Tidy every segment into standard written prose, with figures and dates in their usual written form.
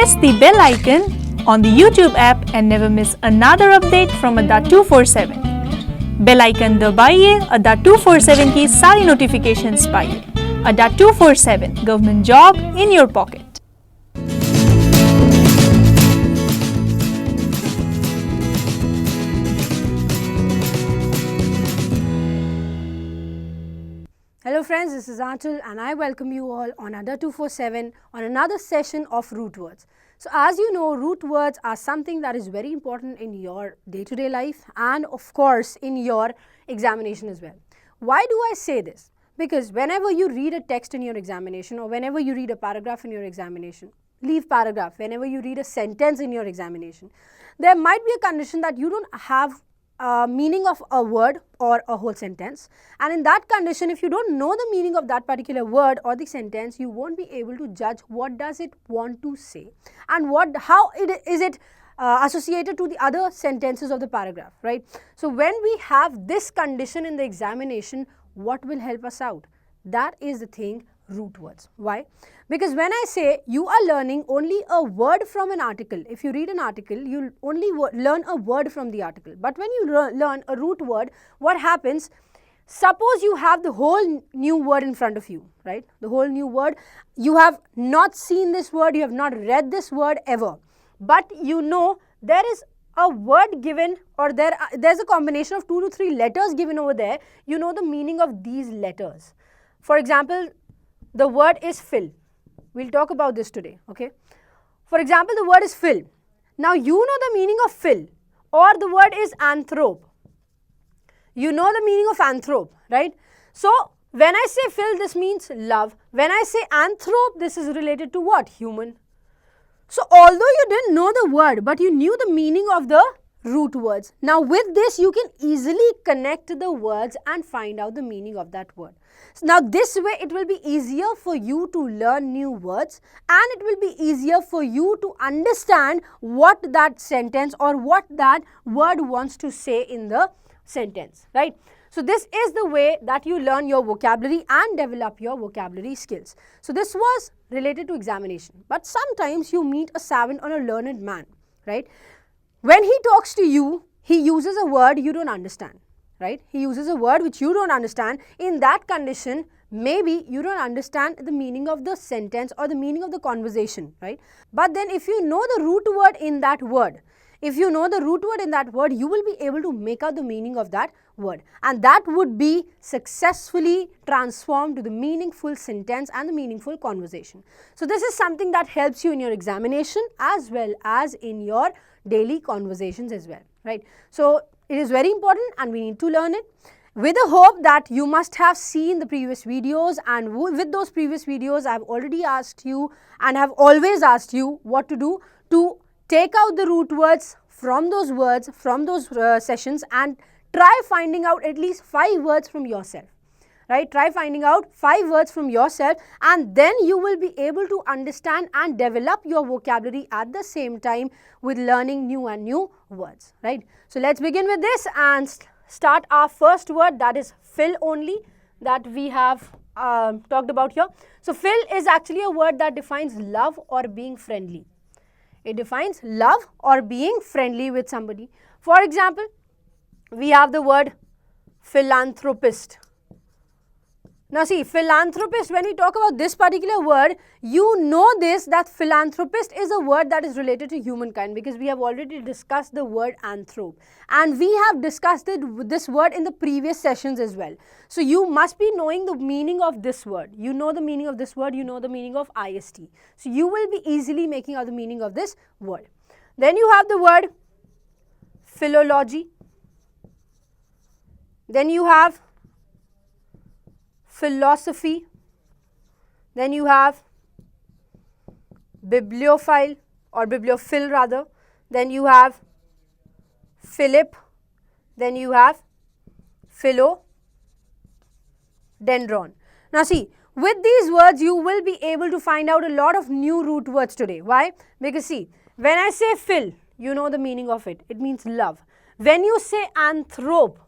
Press the bell icon on the YouTube app and never miss another update from Adda247. Bell icon दबाइए, Adda247 की सारी notifications पाइए. Adda247, government job in your pocket. Hello friends, this is Anchal and I welcome you all on Adda247 on another session of root words. So as you know, root words are something that is very important in your day-to-day life and of course in your examination as well. Why do I say this? Because whenever you read a text in your examination or whenever you read a paragraph in your examination, leave paragraph, whenever you read a sentence in your examination, there might be a condition that you don't have meaning of a word or a whole sentence, and in that condition if you don't know the meaning of that particular word or the sentence, you won't be able to judge what does it want to say and how is it associated to the other sentences of the paragraph, right? So when we have this condition in the examination, what will help us out? That is the thing, root words. Why? Because when I say you are learning only a word from an article, if you read an article, you only learn a word from the article. But when you learn a root word, what happens? Suppose you have the whole new word in front of you, right? The whole new word, you have not seen this word, you have not read this word ever. But you know there is a word given or there's a combination of 2 to 3 letters given over there. You know the meaning of these letters. For example, the word is fill. We'll talk about this today, okay? For example, the word is fill. Now, you know the meaning of fill, or the word is anthrop. You know the meaning of anthrop, right? So, when I say fill, this means love. When I say anthrop, this is related to what? Human. So, although you didn't know the word, but you knew the meaning of the root words. Now, with this, you can easily connect the words and find out the meaning of that word. Now, this way it will be easier for you to learn new words and it will be easier for you to understand what that sentence or what that word wants to say in the sentence, right? So, this is the way that you learn your vocabulary and develop your vocabulary skills. So, this was related to examination. But sometimes you meet a savant or a learned man, right? When he talks to you, he uses a word you don't understand. Right? He uses a word which you don't understand. In that condition, maybe you don't understand the meaning of the sentence or the meaning of the conversation, right? But then if you know the root word in that word, you will be able to make out the meaning of that word. And that would be successfully transformed to the meaningful sentence and the meaningful conversation. So this is something that helps you in your examination as well as in your daily conversations as well, right? So it is very important and we need to learn it with the hope that you must have seen the previous videos, and with those previous videos I have already asked you and have always asked you what to do to take out the root words, from those sessions, and try finding out at least 5 words from yourself. Right? Try finding out 5 words from yourself and then you will be able to understand and develop your vocabulary at the same time with learning new words, right? So, let's begin with this and start our first word, that is fill only, that we have talked about here. So, fill is actually a word that defines love or being friendly. It defines love or being friendly with somebody. For example, we have the word philanthropist. Now see, philanthropist, when we talk about this particular word, you know this, that philanthropist is a word that is related to humankind, because we have already discussed the word anthrop and we have discussed this word in the previous sessions as well. So you must be knowing the meaning of this word. You know the meaning of this word, you know the meaning of IST. So you will be easily making out the meaning of this word. Then you have the word philology. Then you have philosophy, then you have bibliophile or bibliophile rather, then you have philip, then you have philodendron. Now see, with these words you will be able to find out a lot of new root words today. Why? Because see, when I say phil, you know the meaning of it. It means love. When you say anthrop,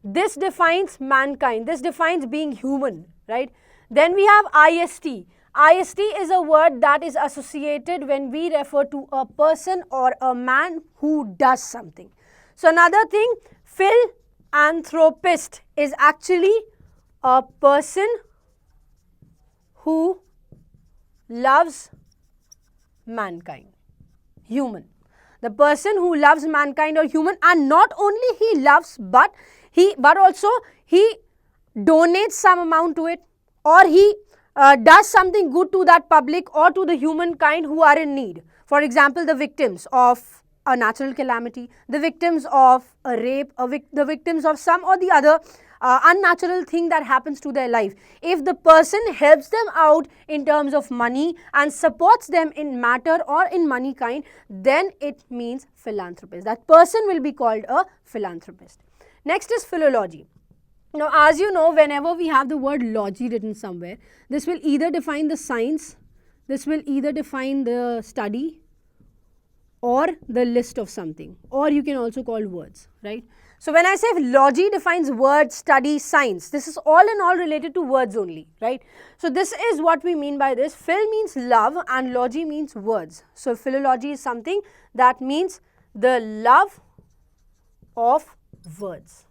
this defines mankind, this defines being human, right? Then we have IST. IST is a word that is associated when we refer to a person or a man who does something. So another thing, philanthropist is actually a person who loves mankind, human. The person who loves mankind or human, and not only he loves, but also he donates some amount to it, or he does something good to that public or to the humankind who are in need. For example, the victims of a natural calamity, the victims of a rape, the victims of some or the other unnatural thing that happens to their life. If the person helps them out in terms of money and supports them in matter or in money kind, then it means philanthropist. That person will be called a philanthropist. Next is philology. Now, as you know, whenever we have the word logy written somewhere, this will either define the science, this will either define the study or the list of something, or you can also call words, right? So when I say logy defines word, study, science, this is all in all related to words only, right? So this is what we mean by this. Phil means love and logy means words. So philology is something that means the love of words.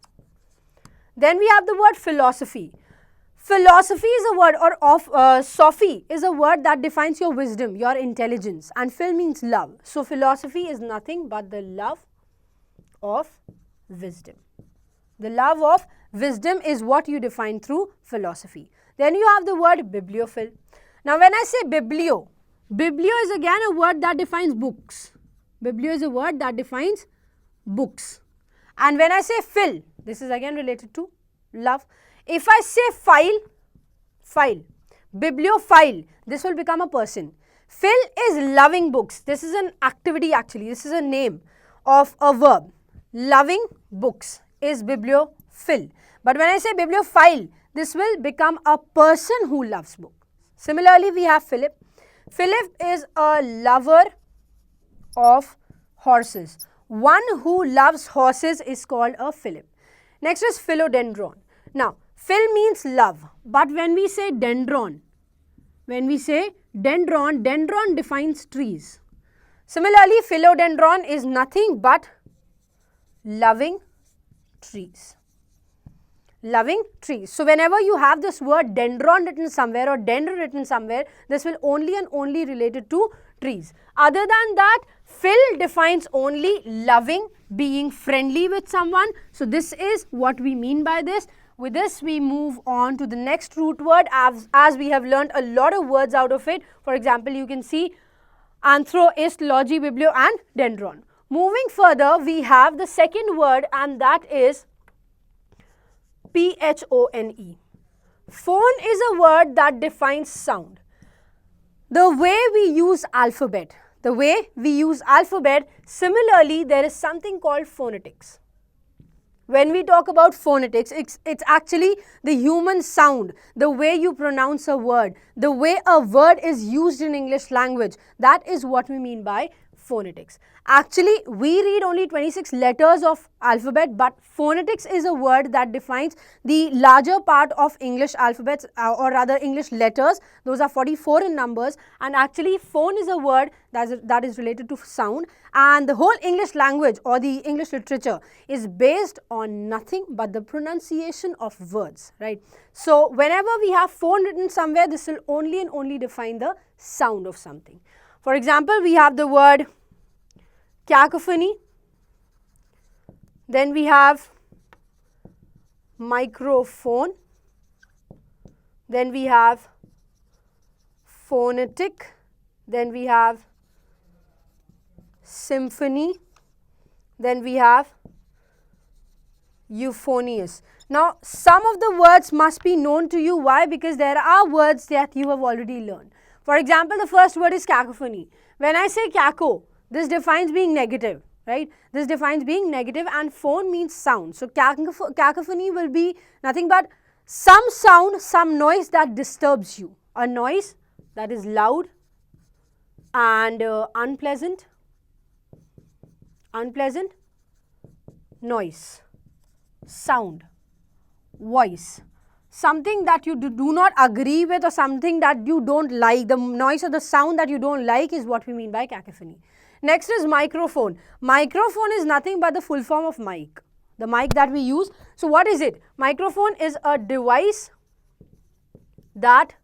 Then we have the word philosophy. Philosophy is a word, or Sophy is a word that defines your wisdom, your intelligence, and phil means love. So philosophy is nothing but the love of wisdom. The love of wisdom is what you define through philosophy. Then you have the word bibliophile. Now when I say biblio is again a word that defines books. Biblio is a word that defines books. And when I say phil, this is again related to love. If I say file, bibliophile, this will become a person. Phil is loving books. This is an activity actually. This is a name of a verb. Loving books is bibliophile. But when I say bibliophile, this will become a person who loves books. Similarly, we have Philip. Philip is a lover of horses. One who loves horses is called a Philip. Next is philodendron. Now, phil means love, but when we say dendron, dendron defines trees. Similarly, philodendron is nothing but loving trees. Loving trees. So whenever you have this word dendron written somewhere or dendron written somewhere, this will only and only related to trees. Other than that, phil defines only loving, being friendly with someone. So this is what we mean by this. With this, we move on to the next root word as we have learned a lot of words out of it. For example, you can see anthro, ist, logy, biblio and dendron. Moving further, we have the second word, and that is phone. Phone is a word that defines sound. The way we use alphabet. Similarly, there is something called phonetics. When we talk about phonetics, it's actually the human sound, the way you pronounce a word, the way a word is used in English language. That is what we mean by phonetics. Actually, we read only 26 letters of alphabet, but phonetics is a word that defines the larger part of English alphabets or rather English letters. Those are 44 in numbers, and actually phone is a word that is related to sound, and the whole English language or the English literature is based on nothing but the pronunciation of words, right? So whenever we have phone written somewhere, this will only and only define the sound of something. For example, we have the word cacophony, then we have microphone, then we have phonetic, then we have symphony, then we have euphonious. Now, some of the words must be known to you. Why? Because there are words that you have already learned. For example, the first word is cacophony. When I say caco, this defines being negative, right? This defines being negative, and phone means sound. So cacophony will be nothing but some sound, some noise that disturbs you. A noise that is loud and unpleasant noise, sound, voice. something that you do not agree with or something that you don't like, the noise or the sound that you don't like is what we mean by cacophony. Next is microphone. Microphone is nothing but the full form of mic, the mic that we use. So what is it? Microphone is a device that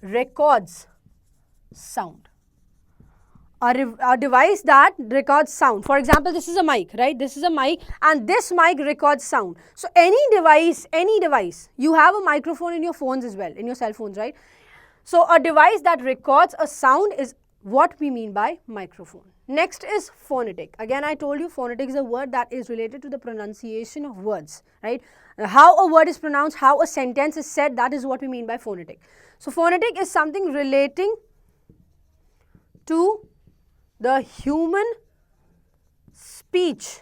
records sound. A device that records sound. For example, this is a mic, right? This is a mic and this mic records sound. So any device, you have a microphone in your phones as well, in your cell phones, right? So a device that records a sound is what we mean by microphone. Next is phonetic. Again, I told you phonetic is a word that is related to the pronunciation of words, right? How a word is pronounced, how a sentence is said, that is what we mean by phonetic. So phonetic is something relating to the human speech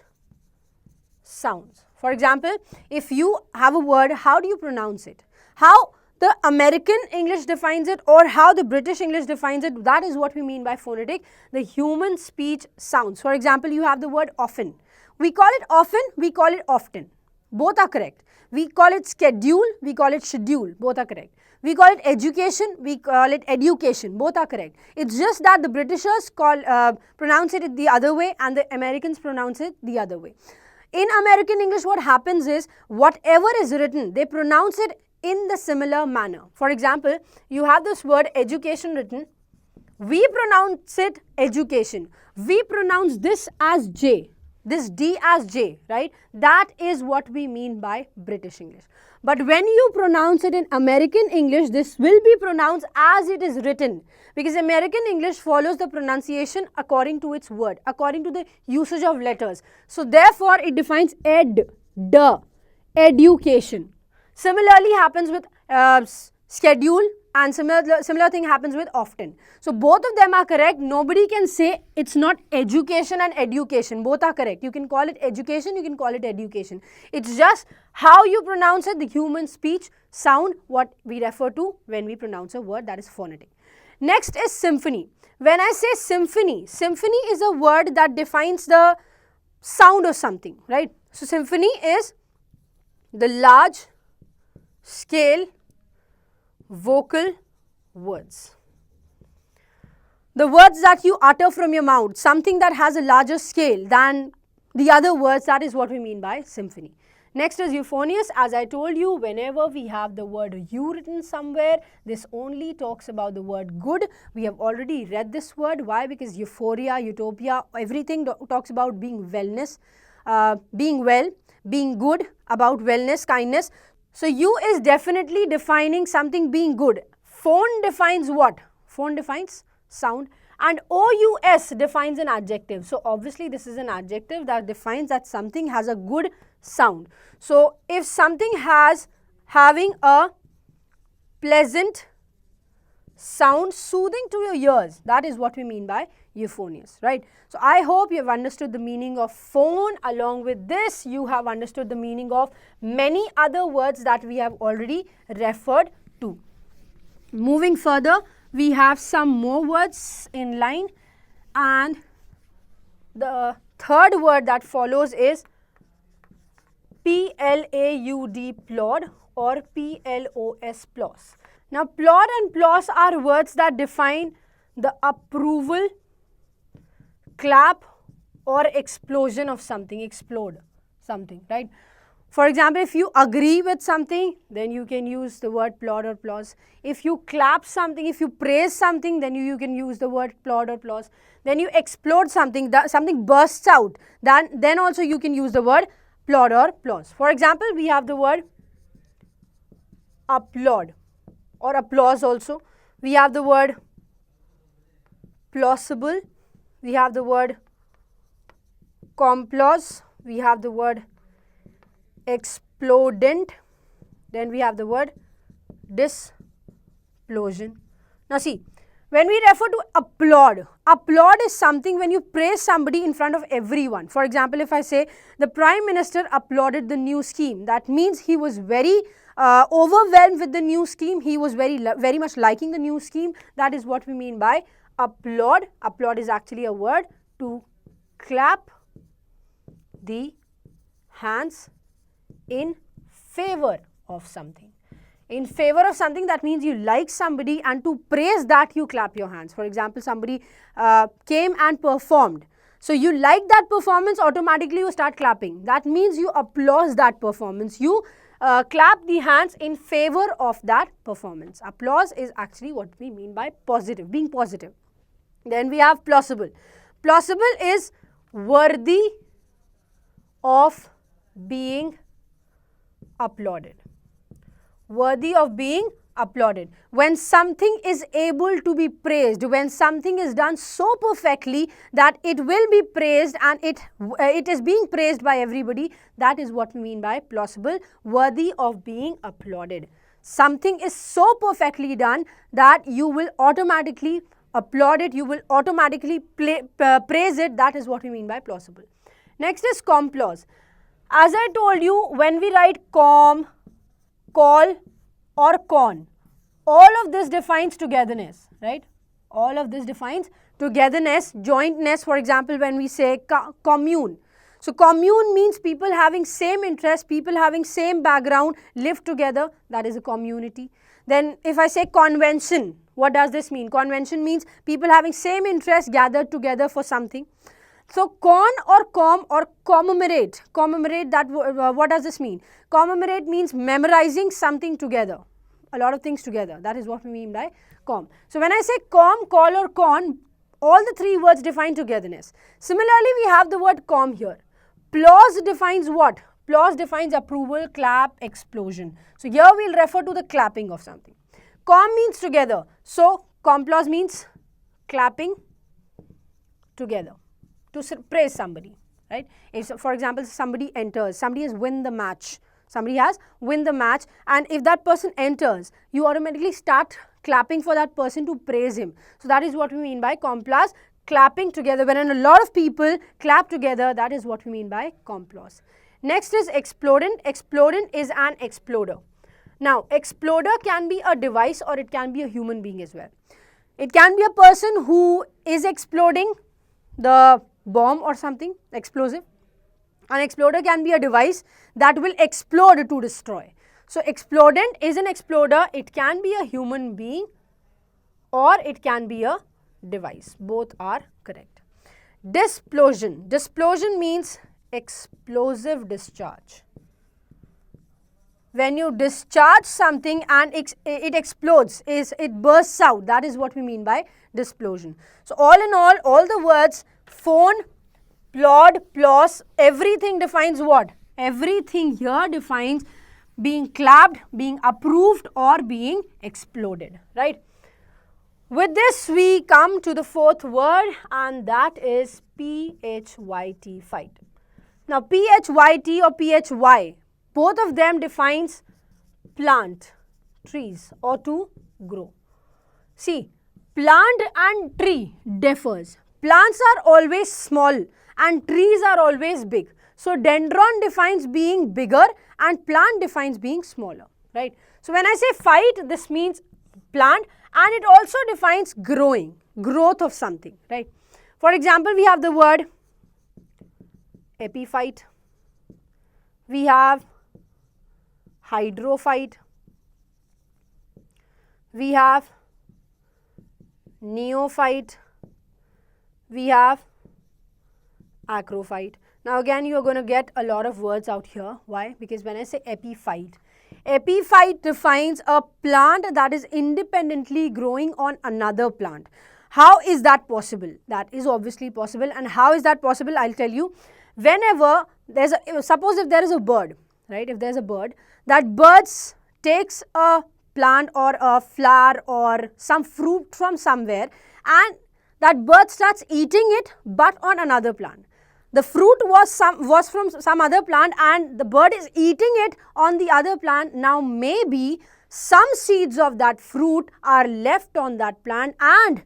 sounds. For example, if you have a word, how do you pronounce it? How the American English defines it or how the British English defines it, that is what we mean by phonetic, the human speech sounds. For example, you have the word often. We call it often, we call it often. Both are correct. We call it schedule, we call it schedule. Both are correct. We call it education, we call it education. Both are correct. It's just that the Britishers pronounce it the other way and the Americans pronounce it the other way. In American English, what happens is, whatever is written, they pronounce it in the similar manner. For example, you have this word education written. We pronounce it education. We pronounce this as J, this D as J, right? That is what we mean by British English. But when you pronounce it in American English, this will be pronounced as it is written, because American English follows the pronunciation according to its word, according to the usage of letters. So therefore, it defines education. Similarly happens with schedule and similar thing happens with often. So both of them are correct. Nobody can say it's not education and education. Both are correct. You can call it education, you can call it education. It's just how you pronounce it, the human speech sound, what we refer to when we pronounce a word, that is phonetic. Next is symphony. When I say symphony, symphony is a word that defines the sound of something, right? So symphony is the large scale vocal words. The words that you utter from your mouth, something that has a larger scale than the other words, that is what we mean by symphony. Next is euphonious. As I told you, whenever we have the word you written somewhere, this only talks about the word good. We have already read this word. Why? Because euphoria, utopia, everything talks about being wellness, being well, being good, about wellness, kindness. So you is definitely defining something being good. Phone defines what? Phone defines sound, and OUS defines an adjective. So obviously this is an adjective that defines that something has a good sound. So if something having a pleasant sound, soothing to your ears, that is what we mean by euphonious, right? So I hope you have understood the meaning of phone. Along with this, you have understood the meaning of many other words that we have already referred to. Moving further, we have some more words in line, and the third word that follows is PLAUD, plod, or PLOS, plos. Now plod and plos are words that define the approval, clap, or explosion of something, explode something, right? For example, if you agree with something, then you can use the word plod or plos. If you clap something, if you praise something, then you can use the word plod or plos. Then you explode something, something bursts out, then also you can use the word plod or plos. For example, we have the word applaud or applause also. We have the word plausible. We have the word complause. We have the word explodent. Then we have the word displosion. Now see, when we refer to applaud, applaud is something when you praise somebody in front of everyone. For example, if I say the Prime Minister applauded the new scheme, that means he was very overwhelmed with the new scheme. He was very much liking the new scheme. That is what we mean by applaud. Applaud is actually a word to clap the hands in favor of something. In favor of something, that means you like somebody, and to praise that you clap your hands. For example, somebody came and performed. So you like that performance, automatically you start clapping. That means you applaud that performance. You clap the hands in favor of that performance. Applause is actually what we mean by positive, being positive. Then we have plausible. Plausible is worthy of being applauded. Worthy of being applauded. When something is able to be praised, when something is done so perfectly that it will be praised and it is being praised by everybody, that is what we mean by plausible, worthy of being applauded. Something is so perfectly done that you will automatically applaud it, you will automatically praise it. That is what we mean by plausible. Next is complause. As I told you, when we write com, call or con, all of this defines togetherness, right? All of this defines togetherness, jointness. For example, when we say commune. So commune means people having same interests, people having same background, live together. That is a community. Then if I say convention, what does this mean? Convention means people having same interests gathered together for something. So con or com or commemorate, that what does this mean? Commemorate means memorizing something together, a lot of things together. That is what we mean by com. So when I say com, call or con, all the three words define togetherness. Similarly, we have the word com here. Plause defines what? Plause defines approval, clap, explosion. So here we will refer to the clapping of something. Com means together. So complause means clapping together to praise somebody, right? If, for example, somebody enters, somebody has won the match, and if that person enters, you automatically start clapping for that person to praise him. So that is what we mean by complause, clapping together. When a lot of people clap together, that is what we mean by complause. Next is explodent. Explodent is an exploder. Now, exploder can be a device or it can be a human being as well. It can be a person who is exploding the bomb or something explosive. An exploder can be a device that will explode to destroy. So explodent is an exploder. It can be a human being or it can be a device. Both are correct. Displosion. Displosion means explosive discharge. When you discharge something and it explodes, it bursts out, that is what we mean by displosion. So all in all the words phone, plod, plos, everything defines what? Everything here defines being clapped, being approved or being exploded, right? With this we come to the fourth word, and that is PHYT, fight. Now PHYT or PHY, both of them defines plant, trees or to grow. See, plant and tree differs. Plants are always small and trees are always big. So dendron defines being bigger and plant defines being smaller, right? So when I say fight, this means plant, and it also defines growing, growth of something, right? For example, we have the word epiphyte, we have hydrophyte, we have neophyte, we have acrophyte. Now again you are going to get a lot of words out here. Why? Because when I say epiphyte, epiphyte defines a plant that is independently growing on another plant. How is that possible? That is obviously possible. And how is that possible? I'll tell you. Whenever there's a, suppose if there is a bird, right? If there's a bird, that bird takes a plant or a flower or some fruit from somewhere, and that bird starts eating it but on another plant. The fruit was from some other plant and the bird is eating it on the other plant. Now maybe some seeds of that fruit are left on that plant, and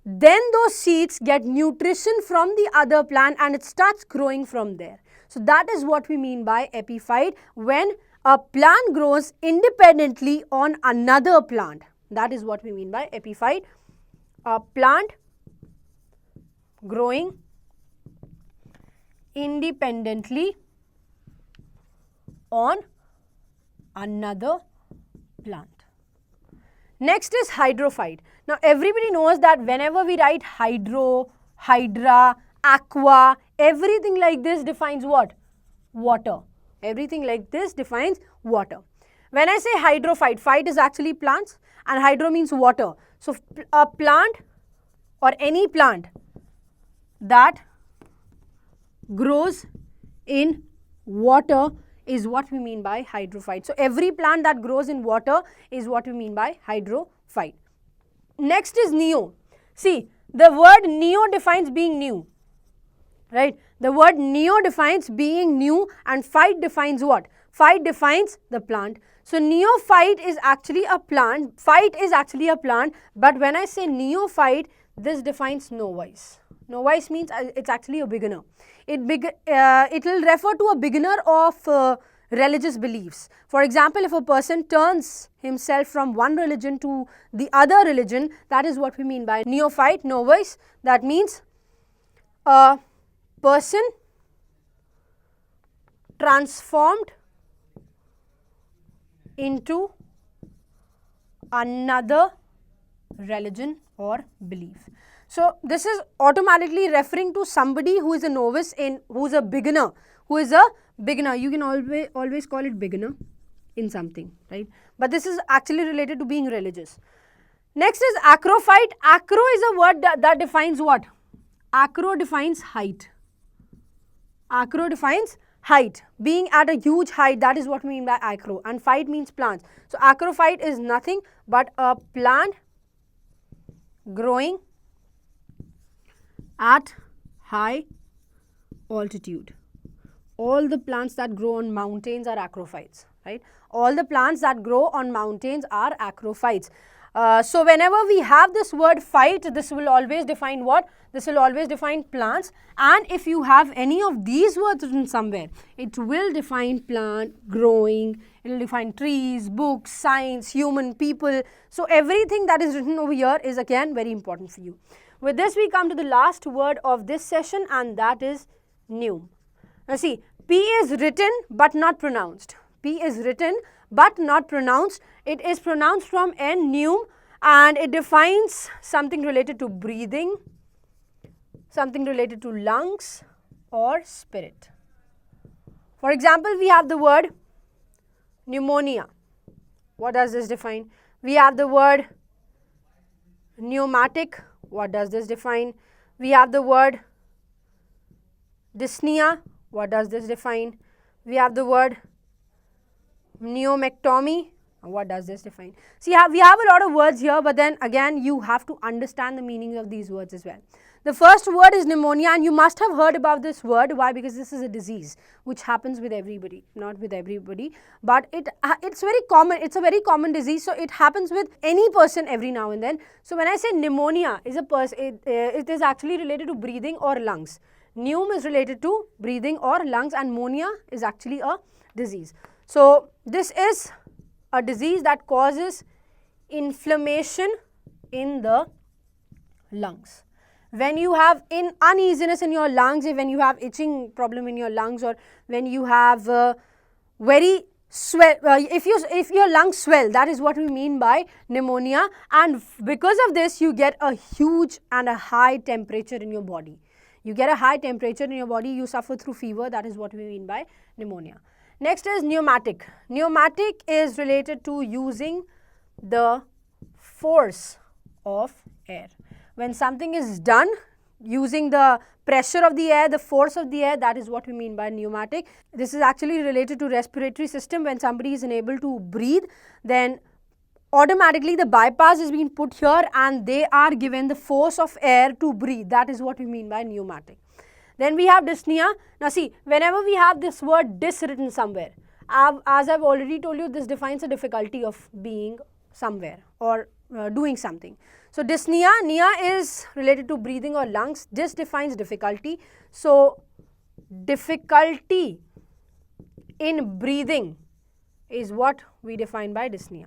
then those seeds get nutrition from the other plant and it starts growing from there. So that is what we mean by epiphyte, when a plant grows independently on another plant. That is what we mean by epiphyte. A plant growing independently on another plant. Next is hydrophyte. Now everybody knows that whenever we write hydro, hydra, aqua, everything like this defines what? Water. Everything like this defines water. When I say hydrophyte, phyte is actually plants and hydro means water. So a plant or any plant that grows in water is what we mean by hydrophyte. So every plant that grows in water is what we mean by hydrophyte. Next is neo. See, the word neo defines being new, right? The word neo defines being new and phyte defines what? Phyte defines the plant. So neophyte is actually a plant, phyte is actually a plant, but when I say neophyte, this defines novice. Novice means it's actually a beginner. It will refer to a beginner of religious beliefs. For example, if a person turns himself from one religion to the other religion, that is what we mean by neophyte, novice. That means a person transformed into another religion or belief. So this is automatically referring to somebody who is a novice who is a beginner. You can always call it beginner in something, right? But this is actually related to being religious. Next is acrophyte. Acro is a word that defines what? Acro defines height. Acro defines height. Being at a huge height, that is what we mean by acro. And phyte means plants. So acrophyte is nothing but a plant growing at high altitude. All the plants that grow on mountains are acrophytes, right? All the plants that grow on mountains are acrophytes. So whenever we have this word phyte, this will always define what? This will always define plants, and if you have any of these words written somewhere, it will define plant, growing, it will define trees, books, science, human, people. So everything that is written over here is again very important for you. With this we come to the last word of this session, and that is neum. Now see, P is written but not pronounced. P is written but not pronounced. It is pronounced from N, neum, and it defines something related to breathing, something related to lungs or spirit. For example, we have the word pneumonia. What does this define? We have the word pneumatic. What does this define? We have the word dyspnea. What does this define? We have the word pneumectomy. What does this define? See, we have a lot of words here, but then again you have to understand the meaning of these words as well. The first word is pneumonia, and you must have heard about this word. Why? Because this is a disease which happens with everybody. Not with everybody, but it's very common. It's a very common disease, so it happens with any person every now and then. So when I say pneumonia is it is actually related to breathing or lungs. Pneum is related to breathing or lungs, and monia is actually a disease. So this is a disease that causes inflammation in the lungs. When you have uneasiness in your lungs, when you have itching problem in your lungs, or when you have very swell, if your lungs swell, that is what we mean by pneumonia, and because of this you get a huge and a high temperature in your body. You get a high temperature in your body, you suffer through fever, that is what we mean by pneumonia. Next is pneumatic. Pneumatic is related to using the force of air. When something is done using the pressure of the air, the force of the air, that is what we mean by pneumatic. This is actually related to respiratory system. When somebody is unable to breathe, then automatically the bypass is being put here and they are given the force of air to breathe. That is what we mean by pneumatic. Then we have dyspnea. Now see, whenever we have this word dys written somewhere, as I have already told you, this defines a difficulty of being somewhere or doing something. So dyspnea, nia is related to breathing or lungs, dys defines difficulty. So difficulty in breathing is what we define by dyspnea.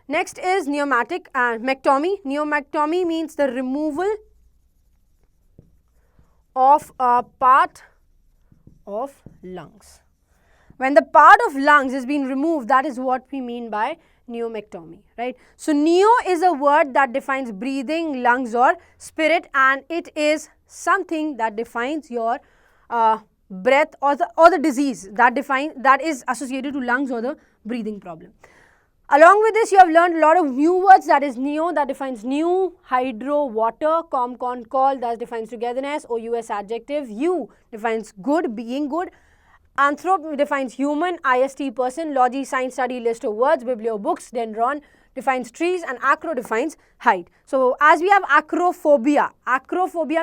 Next is pneumatic and mectomy. Pneumectomy means the removal of a part of lungs. When the part of lungs is being removed, that is what we mean by Pneumectomy, right? So neo is a word that defines breathing, lungs or spirit, and it is something that defines your breath or the disease that is associated to lungs or the breathing problem. Along with this, you have learned a lot of new words. That is neo, that defines new, hydro, water, com, con, call, that defines togetherness, ous adjective, you defines good, being good, anthrop defines human, ist person, logy science study list of words, biblio books, dendron defines trees, and acro defines height. So as we have acrophobia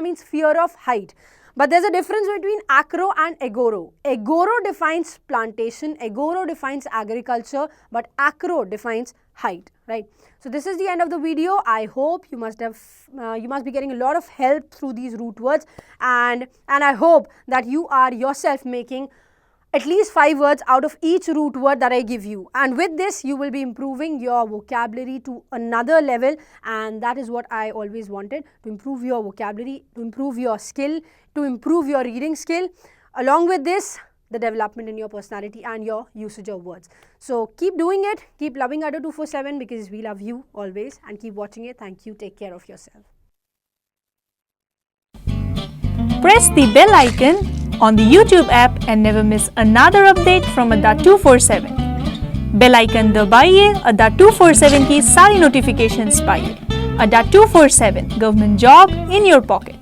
means fear of height. But there is a difference between acro and agoro. Agoro defines plantation, agoro defines agriculture, but acro defines height, right? So this is the end of the video. I hope you must be getting a lot of help through these root words, and I hope that you are yourself making at least 5 words out of each root word that I give you, and with this you will be improving your vocabulary to another level, and that is what I always wanted, to improve your vocabulary, to improve your skill, to improve your reading skill, along with this the development in your personality and your usage of words. So keep doing it, keep loving Adda247 because we love you always, and keep watching it. Thank you, take care of yourself. Press the bell icon on the YouTube app and never miss another update from Adda247. Bell icon दबाइए Adda247 की सारी notifications पाइए. Adda247 government job in your pocket.